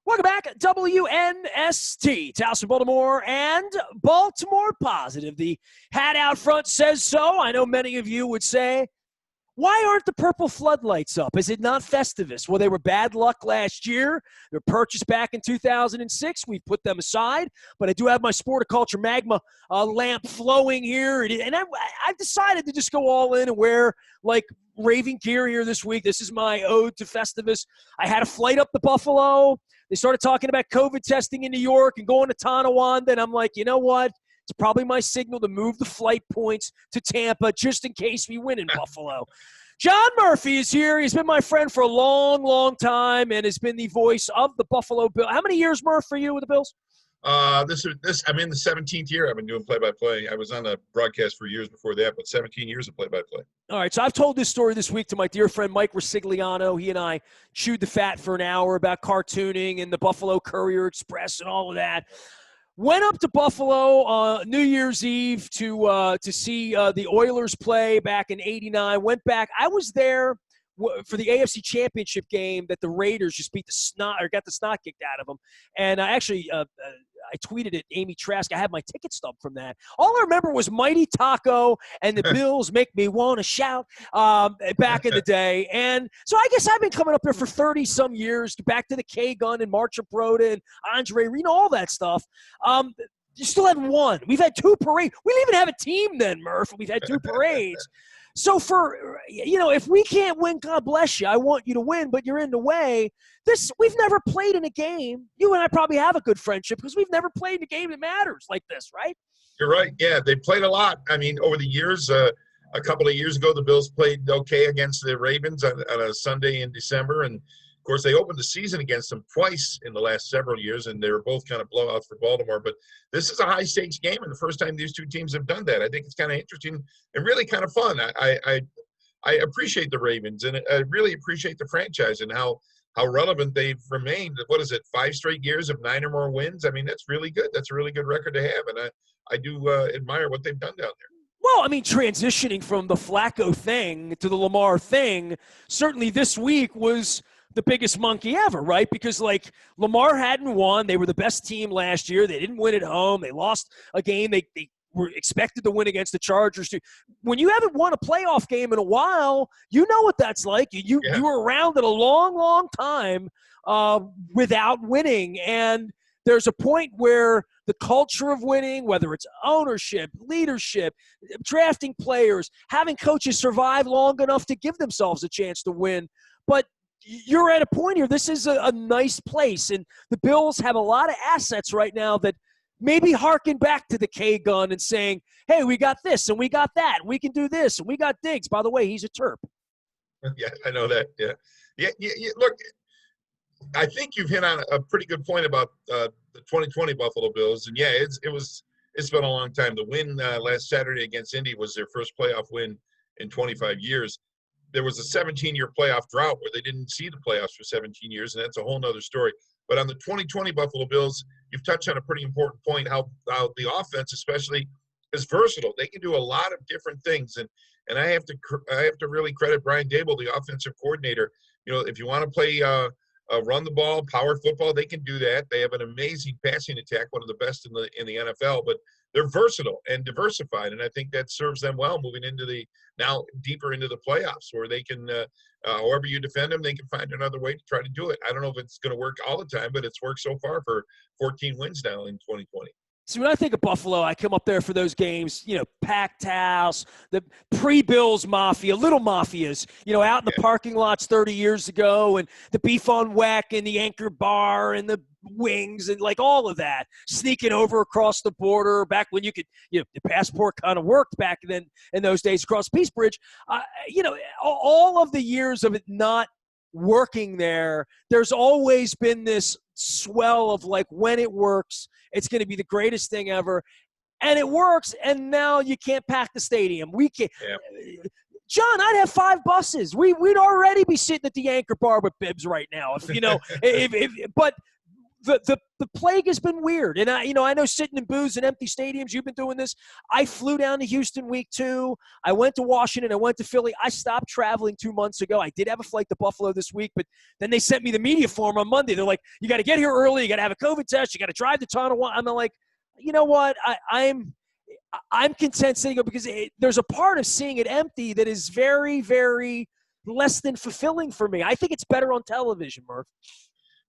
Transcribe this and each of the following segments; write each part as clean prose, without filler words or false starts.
Welcome back, WNST, Towson, Baltimore, and Baltimore Positive. The hat out front says so. I know many of you would say, why aren't the purple floodlights up? Is it not Festivus? Well, they were bad luck last year. They were purchased back in 2006. We've put them aside. But I do have my Sporticulture Magma lamp flowing here. And I've decided to just go all in and wear, like, raving gear here this week. This is my ode to Festivus. I had a flight up to Buffalo. They started talking about COVID testing in New York and going to Tonawanda. And I'm like, you know what? It's probably my signal to move the flight points to Tampa just in case we win in Buffalo. John Murphy is here. He's been my friend for a long, long time and has been the voice of the Buffalo Bills. How many years, Murph, for you with the Bills? I'm in the 17th year I've been doing play-by-play. I was on the broadcast for years before that, but 17 years of play-by-play. All right, so I've told this story this week to my dear friend Mike Resigliano. He and I chewed the fat for an hour about cartooning and the Buffalo Courier Express and all of that. Went up to Buffalo New Year's Eve to see the Oilers play back in '89. Went back. I was there for the AFC Championship game that the Raiders just got the snot kicked out of them. And I actually I tweeted at Amy Trask. I had my ticket stub from that. All I remember was Mighty Taco and the Bills make me want to shout back in the day. And so I guess I've been coming up there for 30-some years, back to the K-Gun and Marcia Broda and Andre Reno, all that stuff. You still had one. We've had two parades. We didn't even have a team then, Murph. We've had two parades. So if we can't win, God bless you. I want you to win, but you're in the way. We've never played in a game. You and I probably have a good friendship because we've never played in a game that matters like this, right? You're right. Yeah, they played a lot. I mean, over the years, a couple of years ago, the Bills played okay against the Ravens on a Sunday in December. And, of course, they opened the season against them twice in the last several years, and they were both kind of blowouts for Baltimore. But this is a high-stakes game, and the first time these two teams have done that. I think it's kind of interesting and really kind of fun. I appreciate the Ravens, and I really appreciate the franchise and how relevant they've remained. What is it, 5 straight years of 9 or more wins? I mean, that's really good. That's a really good record to have, and I do admire what they've done down there. Well, I mean, transitioning from the Flacco thing to the Lamar thing, certainly this week was the biggest monkey ever, right? Because, like, Lamar hadn't won. They were the best team last year. They didn't win at home. They lost a game they were expected to win against the Chargers. When you haven't won a playoff game in a while, you know what that's like. You were around it a long, long time without winning. And there's a point where the culture of winning, whether it's ownership, leadership, drafting players, having coaches survive long enough to give themselves a chance to win. But you're at a point here. This is a nice place. And the Bills have a lot of assets right now that maybe harken back to the K-Gun and saying, hey, we got this and we got that. And we can do this. And we got Diggs. By the way, he's a Terp. Yeah, I know that. Yeah. Look, I think you've hit on a pretty good point about the 2020 Buffalo Bills. And, yeah, it's been a long time. The win last Saturday against Indy was their first playoff win in 25 years. There was a 17-year playoff drought where they didn't see the playoffs for 17 years, and that's a whole nother story. But on the 2020 Buffalo Bills, you've touched on a pretty important point, how the offense especially is versatile. They can do a lot of different things. And I have to really credit Brian Daboll, the offensive coordinator. You know, if you want to play run the ball, power football, they can do that. They have an amazing passing attack, one of the best in the NFL, but they're versatile and diversified. And I think that serves them well moving into now deeper into the playoffs, where they can, however you defend them, they can find another way to try to do it. I don't know if it's going to work all the time, but it's worked so far for 14 wins now in 2020. See, when I think of Buffalo, I come up there for those games, packed house, the pre-Bills mafia, little mafias, out in the parking lots 30 years ago, and the beef on weck and the Anchor Bar and the wings and, like, all of that, sneaking over across the border back when you could, the passport kind of worked back then in those days across Peace Bridge. All of the years of it not working there's always been this swell of, like, when it works, it's going to be the greatest thing ever. And it works, and now you can't pack the stadium. We can't. Yeah. John, I'd have 5 buses. We'd already be sitting at the Anchor Bar with bibs right now. But the plague has been weird. And I know sitting in booths and empty stadiums, you've been doing this. I flew down to Houston week 2. I went to Washington. I went to Philly. I stopped traveling 2 months ago. I did have a flight to Buffalo this week, but then they sent me the media form on Monday. They're like, you got to get here early. You got to have a COVID test. You got to drive to Tonawanda. I'm like, you know what? I'm content sitting because there's a part of seeing it empty that is very, very less than fulfilling for me. I think it's better on television, Murph.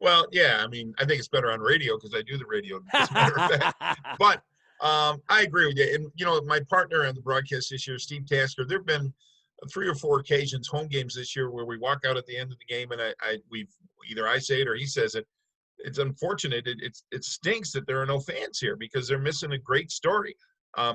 Well, yeah, I mean, I think it's better on radio because I do the radio, as a matter of fact. But I agree with you. And, my partner on the broadcast this year, Steve Tasker, there have been 3 or 4 occasions, home games this year, where we walk out at the end of the game and we've either I say it or he says it. It's unfortunate. It stinks that there are no fans here because they're missing a great story.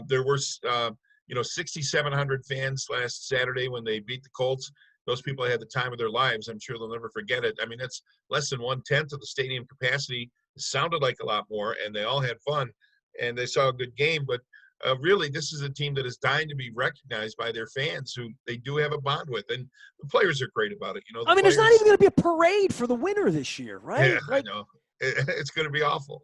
There were, 6,700 fans last Saturday when they beat the Colts. Those people had the time of their lives. I'm sure they'll never forget it. I mean, that's less than 1/10 of the stadium capacity. It sounded like a lot more, and they all had fun, and they saw a good game. But really, this is a team that is dying to be recognized by their fans, who they do have a bond with, and the players are great about it. There's not even going to be a parade for the winner this year, right? Yeah, I know. It's going to be awful.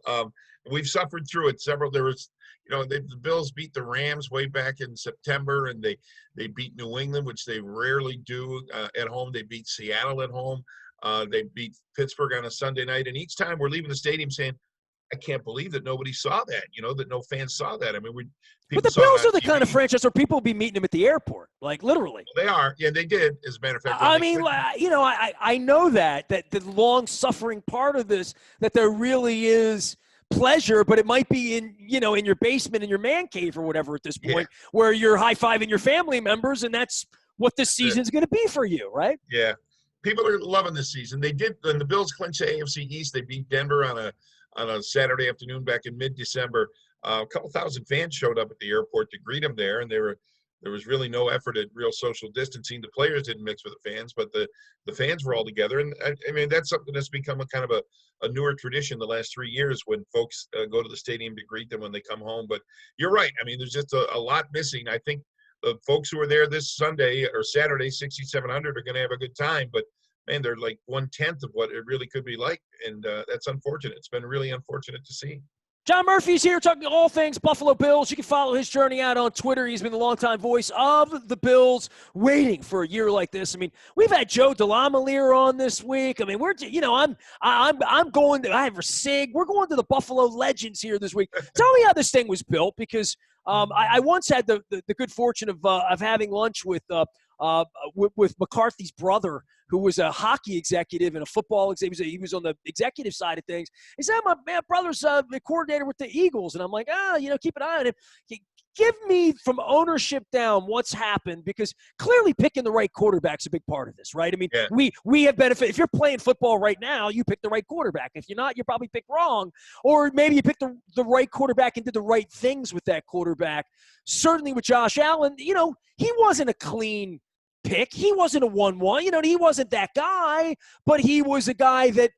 We've suffered through it. There was, the Bills beat the Rams way back in September, and they beat New England, which they rarely do at home. They beat Seattle at home. They beat Pittsburgh on a Sunday night. And each time we're leaving the stadium saying, I can't believe that nobody saw that, that no fans saw that. I mean, but the Bills are the kind of franchise where people will be meeting them at the airport, like literally. Well, they are. Yeah, they did, as a matter of fact. I mean, I know that the long-suffering part of this, that there really is pleasure, but it might be in your basement, in your man cave or whatever at this point, where you're high-fiving your family members, and that's what this season's going to be for you, right? Yeah. People are loving this season. They did, when the Bills clinched the AFC East, they beat Denver on a Saturday afternoon back in mid-December. A couple thousand fans showed up at the airport to greet them there, and there was really no effort at real social distancing. The players didn't mix with the fans, but the fans were all together. And I mean, that's something that's become a kind of a newer tradition the last 3 years, when folks go to the stadium to greet them when they come home. But you're right. I mean, there's just a lot missing. I think the folks who are there this Sunday or Saturday, 6,700, are going to have a good time. But man, they're like 1/10 of what it really could be like. And that's unfortunate. It's been really unfortunate to see. John Murphy's here talking all things Buffalo Bills. You can follow his journey out on Twitter. He's been the longtime voice of the Bills, waiting for a year like this. I mean, we've had Joe DeLamielleure on this week. I mean, I'm going to, I have Sig. We're going to the Buffalo Legends here this week. Tell me how this thing was built, because I once had the good fortune of having lunch with McCarthy's brother, who was a hockey executive and a football executive. He was on the executive side of things. He said, my brother's the coordinator with the Eagles. And I'm like, keep an eye on him. Give me from ownership down what's happened, because clearly picking the right quarterback's a big part of this, right? I mean, we have benefit. If you're playing football right now, you pick the right quarterback. If you're not, you probably pick wrong. Or maybe you picked the right quarterback and did the right things with that quarterback. Certainly with Josh Allen, he wasn't a clean pick. He wasn't a 1-1. He wasn't that guy, but he was a guy that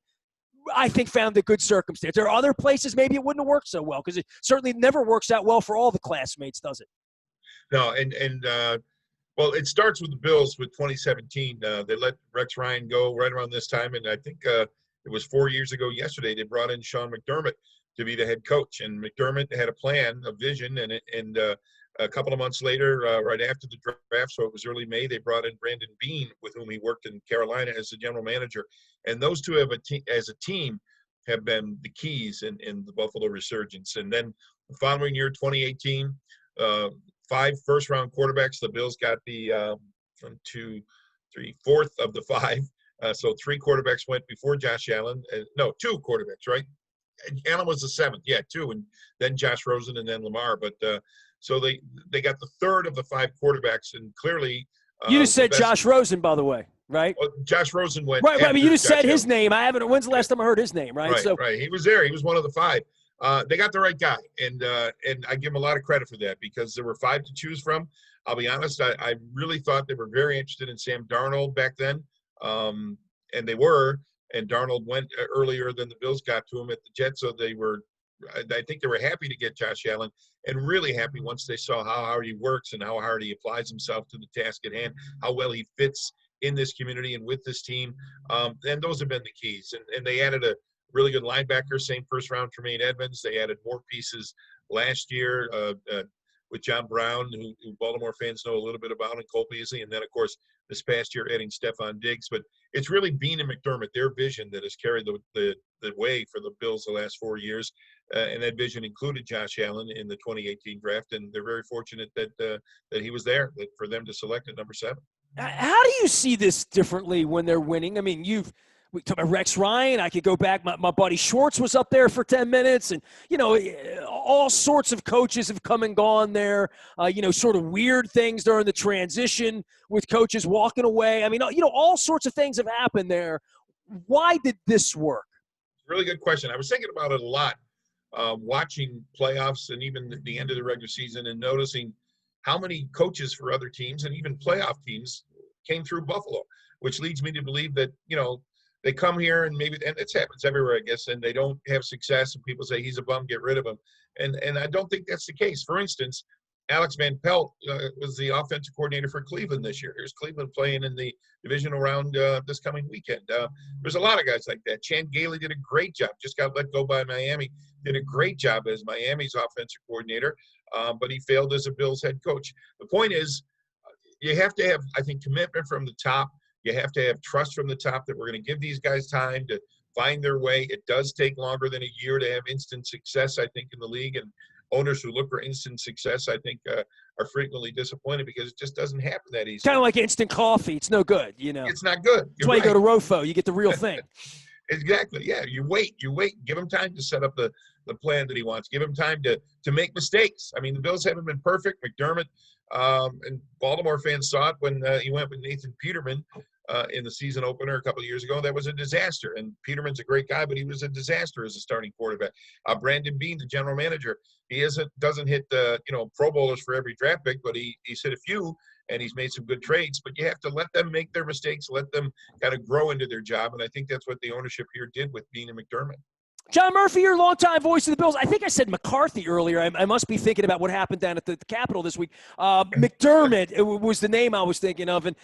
I think found a good circumstance. There are other places maybe it wouldn't have worked so well, because it certainly never works out well for all the classmates, does it? No, well, it starts with the Bills with 2017. They let Rex Ryan go right around this time, and I think it was 4 years ago yesterday they brought in Sean McDermott to be the head coach. And McDermott had a plan, a vision, and a couple of months later, right after the draft, so it was early May, they brought in Brandon Beane, with whom he worked in Carolina as the general manager. And those two as a team have been the keys in the Buffalo resurgence. And then the following year, 2018, 5 first-round quarterbacks. The Bills got the 4th of the 5. So 3 quarterbacks went before Josh Allen. No, 2 quarterbacks, right? Allen was the 7th. Yeah, 2. And then Josh Rosen and then Lamar. But so they got the 3rd of the 5 quarterbacks, and clearly you just said Josh Rosen, by the way, right? Well, Josh Rosen went right. I mean, you just Josh said his Allen. name. I haven't. When's the last time I heard his name? Right. Right. He was there. He was one of the 5. They got the right guy, and I give him a lot of credit for that, because there were 5 to choose from. I'll be honest. I really thought they were very interested in Sam Darnold back then, and they were. And Darnold went earlier than the Bills got to him at the Jets, so they were. I think they were happy to get Josh Allen, and really happy once they saw how hard he works and how hard he applies himself to the task at hand, how well he fits in this community and with this team. And those have been the keys. And they added really good linebacker, same first round, Tremaine Edmonds. They added more pieces last year with John Brown, who Baltimore fans know a little bit about, and Cole Beasley. And then, of course, this past year adding Stefon Diggs. But it's really Bean and McDermott, their vision that has carried the way for the Bills the last 4 years. And that vision included Josh Allen in the 2018 draft. And they're very fortunate that he was there, that for them to select at number 7. How do you see this differently when they're winning? I mean, we talk about Rex Ryan. I could go back. My buddy Schwartz was up there for 10 minutes. And, all sorts of coaches have come and gone there. Sort of weird things during the transition with coaches walking away. I mean, all sorts of things have happened there. Why did this work? Really good question. I was thinking about it a lot, watching playoffs and even the end of the regular season and noticing how many coaches for other teams and even playoff teams came through Buffalo, which leads me to believe that, they come here and it happens everywhere, I guess, and they don't have success and people say he's a bum, get rid of him. And I don't think that's the case. For instance, Alex Van Pelt was the offensive coordinator for Cleveland this year. Here's Cleveland playing in the divisional round this coming weekend. There's a lot of guys like that. Chan Gailey did a great job. Just got let go by Miami. Did a great job as Miami's offensive coordinator, but he failed as a Bills head coach. The point is, you have to have, I think, commitment from the top. You have to have trust from the top that we're going to give these guys time to find their way. It does take longer than a year to have instant success, I think, in the league. And owners who look for instant success, I think, are frequently disappointed because it just doesn't happen that easy. Kind of like instant coffee. It's no good, It's not good. That's why you go to Rofo. You get the real thing. Exactly. Yeah. You wait. Give him time to set up the plan that he wants. Give him time to make mistakes. I mean, the Bills haven't been perfect. McDermott and Baltimore fans saw it when he went with Nathan Peterman in the season opener a couple of years ago. That was a disaster. And Peterman's a great guy, but he was a disaster as a starting quarterback. Brandon Beane, the general manager, he doesn't hit Pro Bowlers for every draft pick, but he's hit a few and he's made some good trades. But you have to let them make their mistakes, let them kind of grow into their job. And I think that's what the ownership here did with Beane and McDermott. John Murphy, your longtime voice of the Bills. I think I said McCarthy earlier. I must be thinking about what happened down at the Capitol this week. McDermott was the name I was thinking of. And,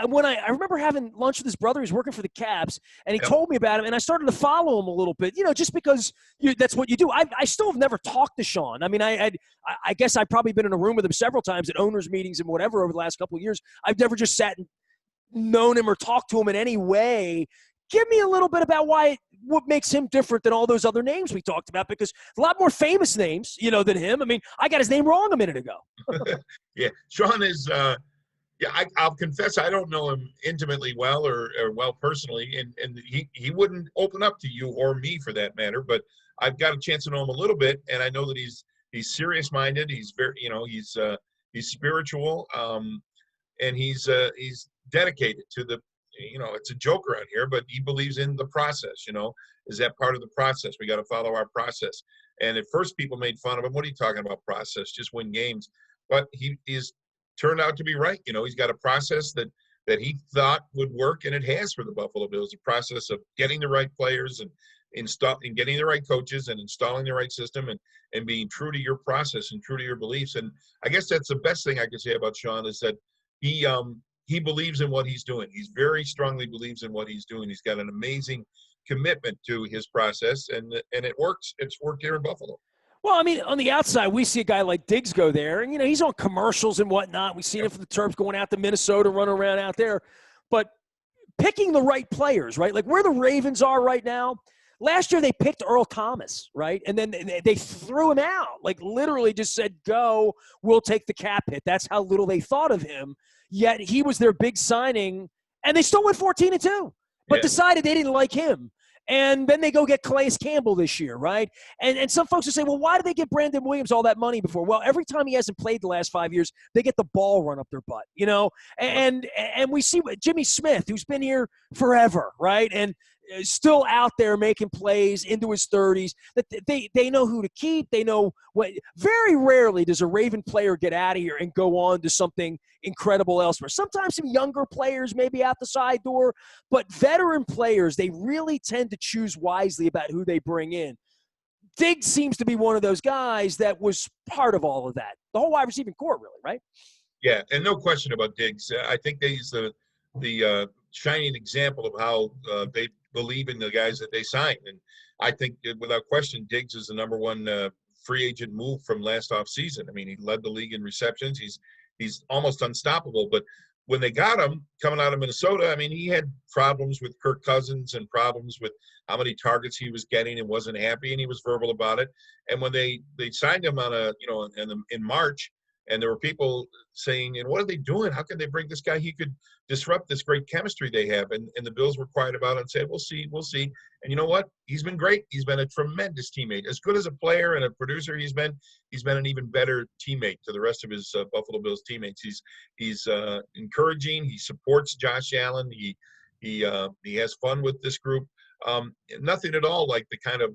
when I remember having lunch with his brother, he's working for the Cavs, and he told me about him, and I started to follow him a little bit, just because that's what you do. I still have never talked to Sean. I mean, I guess I've probably been in a room with him several times at owners' meetings and whatever over the last couple of years. I've never just sat and known him or talked to him in any way. Give me a little bit about what makes him different than all those other names we talked about, because a lot more famous names, than him. I mean, I got his name wrong a minute ago. Yeah, Sean is I'll confess I don't know him intimately well or well personally, and he wouldn't open up to you or me for that matter, but I've got a chance to know him a little bit, and I know that he's serious-minded. He's very, he's spiritual, and he's dedicated to the, it's a joke around here, but he believes in the process. Is that part of the process? We got to follow our process. And at first people made fun of him. What are you talking about process? Just win games. But he is turned out to be right. He's got a process that he thought would work, and it has for the Buffalo Bills. The process of getting the right players and getting the right coaches and installing the right system and being true to your process and true to your beliefs. And I guess that's the best thing I can say about Sean is that he believes in what he's doing. He's very strongly believes in what he's doing. He's got an amazing commitment to his process, and it works. It's worked here in Buffalo. Well, I mean, on the outside, we see a guy like Diggs go there, and, he's on commercials and whatnot. We've seen him for the Terps going out to Minnesota, running around out there. But picking the right players, right? Like where the Ravens are right now, last year they picked Earl Thomas, right? And then they threw him out, like literally just said, go, we'll take the cap hit. That's how little they thought of him. Yet he was their big signing, and they still went 14-2, but decided they didn't like him. And then they go get Calais Campbell this year, right? And some folks will say, well, why did they get Brandon Williams all that money before? Well, every time he hasn't played the last 5 years, they get the ball run up their butt, And we see Jimmy Smith, who's been here forever, right? And still out there making plays into his 30s. That they know who to keep. They know what. Very rarely does a Raven player get out of here and go on to something incredible elsewhere. Sometimes some younger players maybe out the side door, but veteran players, they really tend to choose wisely about who they bring in. Diggs seems to be one of those guys that was part of all of that. The whole wide receiving core, really, right? Yeah, and no question about Diggs. I think he's the shining example of how they believe in the guys that they signed. And I think without question, Diggs is the number one free agent move from last offseason. I mean, he led the league in receptions. He's almost unstoppable. But when they got him coming out of Minnesota, I mean, he had problems with Kirk Cousins and problems with how many targets he was getting and wasn't happy, and he was verbal about it. And when they signed him on in March, and there were people saying, what are they doing? How can they bring this guy? He could disrupt this great chemistry they have. And the Bills were quiet about it and said, we'll see. And you know what? He's been great. He's been a tremendous teammate. As good as a player and a producer he's been an even better teammate to the rest of his Buffalo Bills teammates. He's encouraging. He supports Josh Allen. He has fun with this group. Nothing at all like the kind of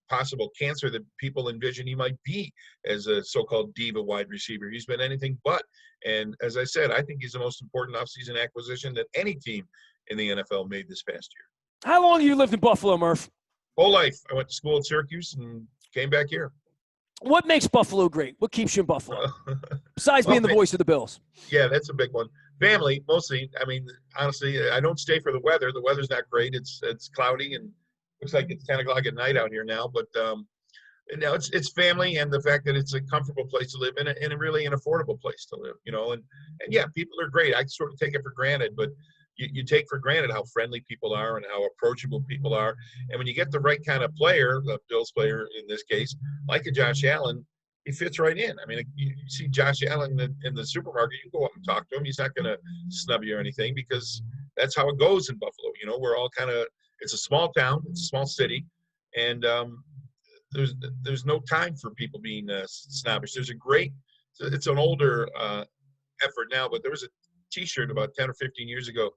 possible cancer that people envision he might be as a so-called diva wide receiver. He's been anything but. And as I said, I think he's the most important offseason acquisition that any team in the NFL made this past year. How long have you lived in Buffalo, Murph? Whole life. I went to school at Syracuse and came back here. What makes Buffalo great? What keeps you in Buffalo? Besides being the voice of the Bills. Yeah, that's a big one. Family, mostly. I mean, honestly, I don't stay for the weather. The weather's not great. It's cloudy and looks like it's 10 o'clock at night out here now. But it's family and the fact that it's a comfortable place to live in and a really an affordable place to live. And yeah, people are great. I sort of take it for granted, but you take for granted how friendly people are and how approachable people are. And when you get the right kind of player, the Bills player in this case, like a Josh Allen, he fits right in. I mean, you see Josh Allen in the supermarket, you go up and talk to him. He's not going to snub you or anything because that's how it goes in Buffalo. We're all it's a small town, it's a small city, and there's no time for people being snobbish. It's an older effort now, but there was a T-shirt about 10 or 15 years ago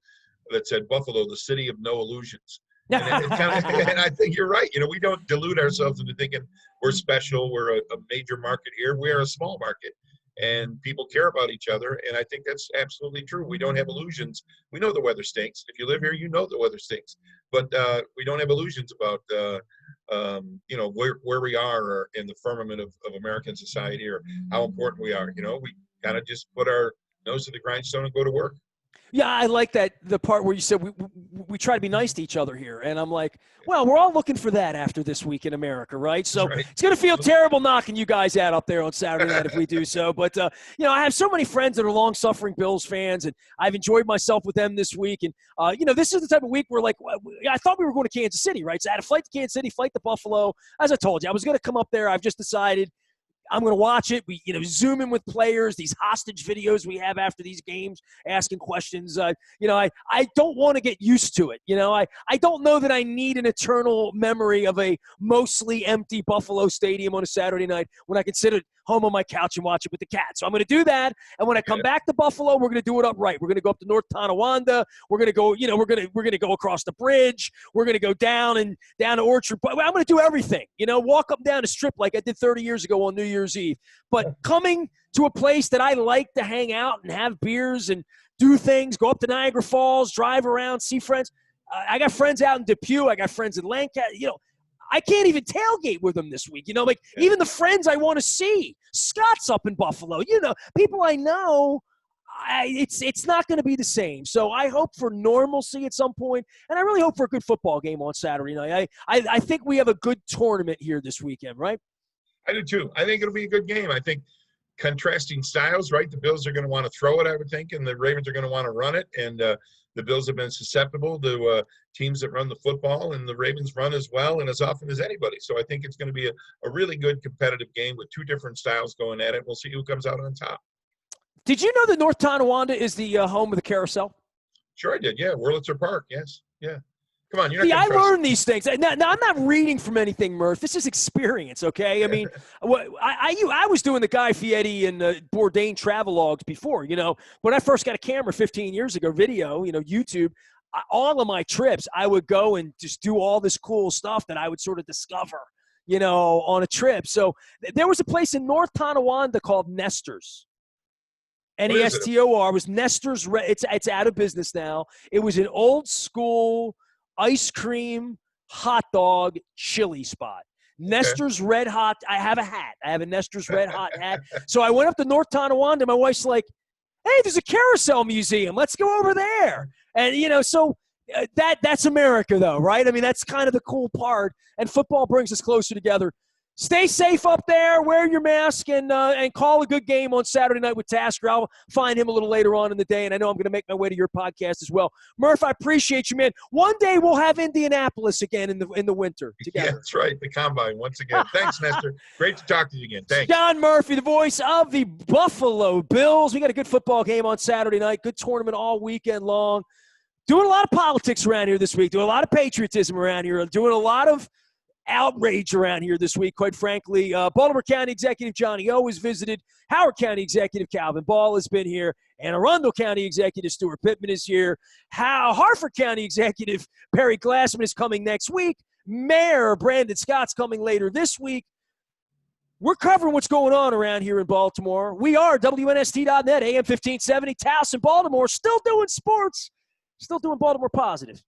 that said Buffalo, the city of no illusions. And I think you're right. We don't delude ourselves into thinking we're special. We're a major market here. We are a small market, and people care about each other. And I think that's absolutely true. We don't have illusions. We know the weather stinks. If you live here, you know the weather stinks. But we don't have illusions about where we are or in the firmament of American society or how important we are. We kind of just put our nose to the grindstone and go to work. Yeah, I like that, the part where you said we try to be nice to each other here. And I'm like, well, we're all looking for that after this week in America, right? So right. It's going to feel terrible knocking you guys out up there on Saturday night if we do so. But, I have so many friends that are long-suffering Bills fans, and I've enjoyed myself with them this week. And, this is the type of week where, I thought we were going to Kansas City, right? So I had a flight to Kansas City, flight to Buffalo. As I told you, I was going to come up there. I've just decided I'm going to watch it. We, zoom in with players, these hostage videos we have after these games, asking questions. I don't want to get used to it. I don't know that I need an eternal memory of a mostly empty Buffalo stadium on a Saturday night when I can sit at home on my couch and watch it with the cat. So I'm going to do that. And when I come back to Buffalo, we're going to do it upright. We're going to go up to North Tonawanda. We're going to go, we're going to go across the bridge. We're going to go down to Orchard. I'm going to do everything, walk up and down the strip like I did 30 years ago on New Year's Eve. But coming to a place that I like to hang out and have beers and do things, go up to Niagara Falls, drive around, see friends. I got friends out in Depew. I got friends in Lancaster. I can't even tailgate with them this week. Even the friends I want to see. Scott's up in Buffalo. People I know, it's not going to be the same. So I hope for normalcy at some point, and I really hope for a good football game on Saturday night. I think we have a good tournament here this weekend, right? I do too. I think it'll be a good game. I think contrasting styles, right? The Bills are going to want to throw it, I would think, and the Ravens are going to want to run it. And the Bills have been susceptible to teams that run the football, and the Ravens run as well and as often as anybody. So I think it's going to be a really good competitive game with two different styles going at it. We'll see who comes out on top. Did you know that North Tonawanda is the home of the carousel? Sure I did, yeah. Wurlitzer Park, yes, yeah. Come on, you're See, not I learned these things. Now, I'm not reading from anything, Murph. This is experience, okay? I mean, I was doing the Guy Fieri and Bourdain travelogues before, When I first got a camera 15 years ago, video, YouTube, all of my trips, I would go and just do all this cool stuff that I would sort of discover, on a trip. So there was a place in North Tonawanda called Nestor's. Nestor was Nestor's. It's out of business now. It was an old school ice cream, hot dog, chili spot. Nestor's Red Hot. I have a hat. I have a Nestor's Red Hot hat. So I went up to North Tonawanda. My wife's like, hey, there's a carousel museum. Let's go over there. And, so That's America, though, right? I mean, that's kind of the cool part, and football brings us closer together. Stay safe up there. Wear your mask and call a good game on Saturday night with Tasker. I'll find him a little later on in the day, and I know I'm going to make my way to your podcast as well. Murph, I appreciate you, man. One day we'll have Indianapolis again in the winter together. Yeah, that's right. The Combine once again. Thanks, Nestor. Great to talk to you again. Thanks. John Murphy, the voice of the Buffalo Bills. We got a good football game on Saturday night. Good tournament all weekend long. Doing a lot of politics around here this week. Doing a lot of patriotism around here. Doing a lot of outrage around here this week, quite frankly. Baltimore County Executive Johnny O has visited. Howard County Executive Calvin Ball has been here. Anne Arundel County Executive Stuart Pittman is here. Harford County Executive Perry Glassman is coming next week. Mayor Brandon Scott's coming later this week. We're covering what's going on around here in Baltimore. We are WNST.net, AM 1570, Taos in Baltimore, still doing sports, still doing Baltimore positive.